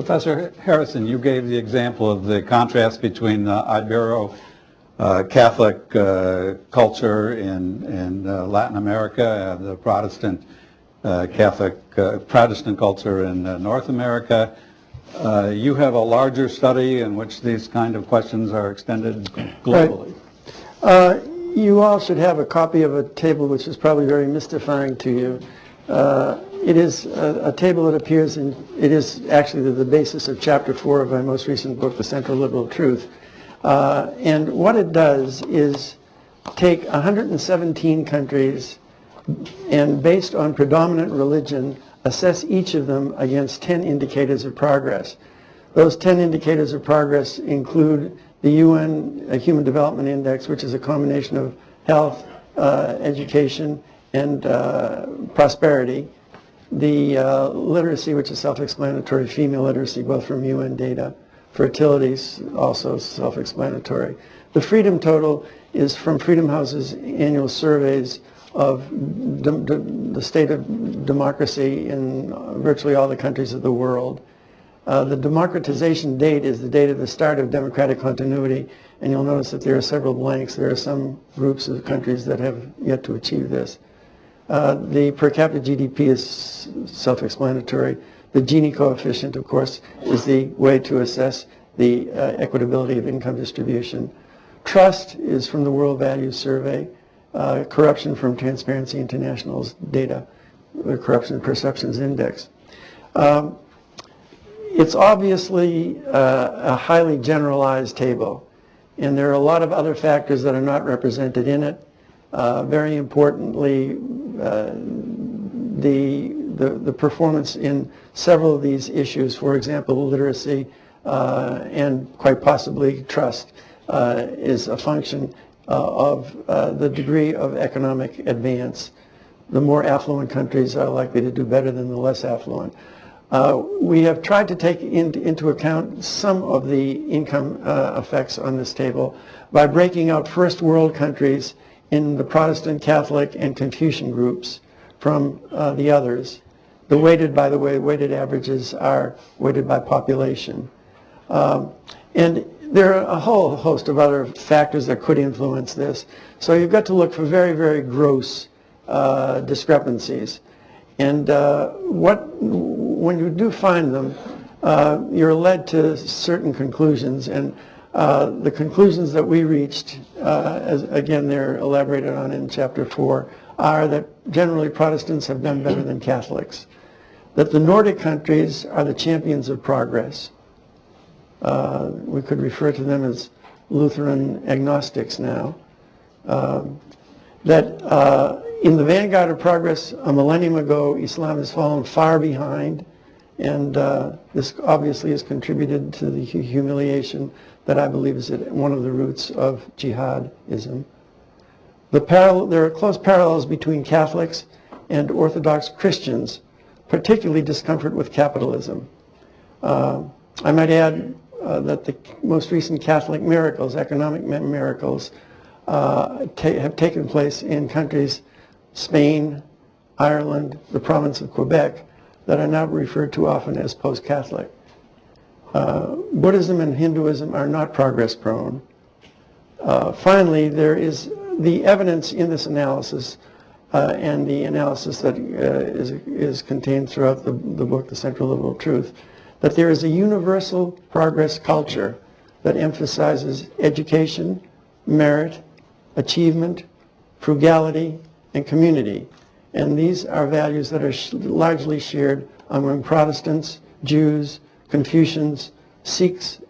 Professor Harrison, you gave the example of the contrast between Ibero Catholic culture in Latin America and the Protestant Protestant culture in North America. You have a larger study in which these kind of questions are extended globally. Right. You all should have a copy of a table which is probably very mystifying to you. It is a table that appears in, it is actually the basis of chapter 4 of my most recent book, The Central Liberal Truth. And what it does is take 117 countries and based on predominant religion, assess each of them against 10 indicators of progress. Those 10 indicators of progress include the UN Human Development Index, which is a combination of health, education, and prosperity. The literacy, which is self-explanatory, female literacy, both from UN data. Fertility is also self-explanatory. The freedom total is from Freedom House's annual surveys of the state of democracy in virtually all the countries of the world. The democratization date is the date of the start of democratic continuity, and you'll notice that there are several blanks. There are some groups of countries that have yet to achieve this. The per capita GDP is self-explanatory. The Gini coefficient, of course, is the way to assess the equitability of income distribution. Trust is from the World Values Survey. Corruption from Transparency International's data, the Corruption Perceptions Index. It's obviously a highly generalized table, and there are a lot of other factors that are not represented in it. Very importantly, the performance in several of these issues, for example, literacy and quite possibly trust, is a function of the degree of economic advance. The more affluent countries are likely to do better than the less affluent. We have tried to take into account some of the income effects on this table by breaking out first world countries in the Protestant, Catholic, and Confucian groups from the others. The weighted, by the way, weighted averages are weighted by population. And there are a whole host of other factors that could influence this. So you've got to look for very, very gross discrepancies. And when you do find them, you're led to certain conclusions. And the conclusions that we reached, again, they're elaborated on in chapter 4, are that generally Protestants have done better than Catholics. That the Nordic countries are the champions of progress. We could refer to them as Lutheran agnostics now. That in the vanguard of progress a millennium ago, Islam has fallen far behind, and this obviously has contributed to the humiliation that I believe is one of the roots of jihadism. There are close parallels between Catholics and Orthodox Christians, particularly discomfort with capitalism. I might add that the most recent Catholic miracles, economic miracles, have taken place in countries, Spain, Ireland, the province of Quebec, that are now referred to often as post-Catholic. Buddhism and Hinduism are not progress prone. Finally, there is the evidence in this analysis and the analysis that is contained throughout the book, The Central Liberal Truth, that there is a universal progress culture that emphasizes education, merit, achievement, frugality, and community. And these are values that are largely shared among Protestants, Jews, Confucians, Sikhs,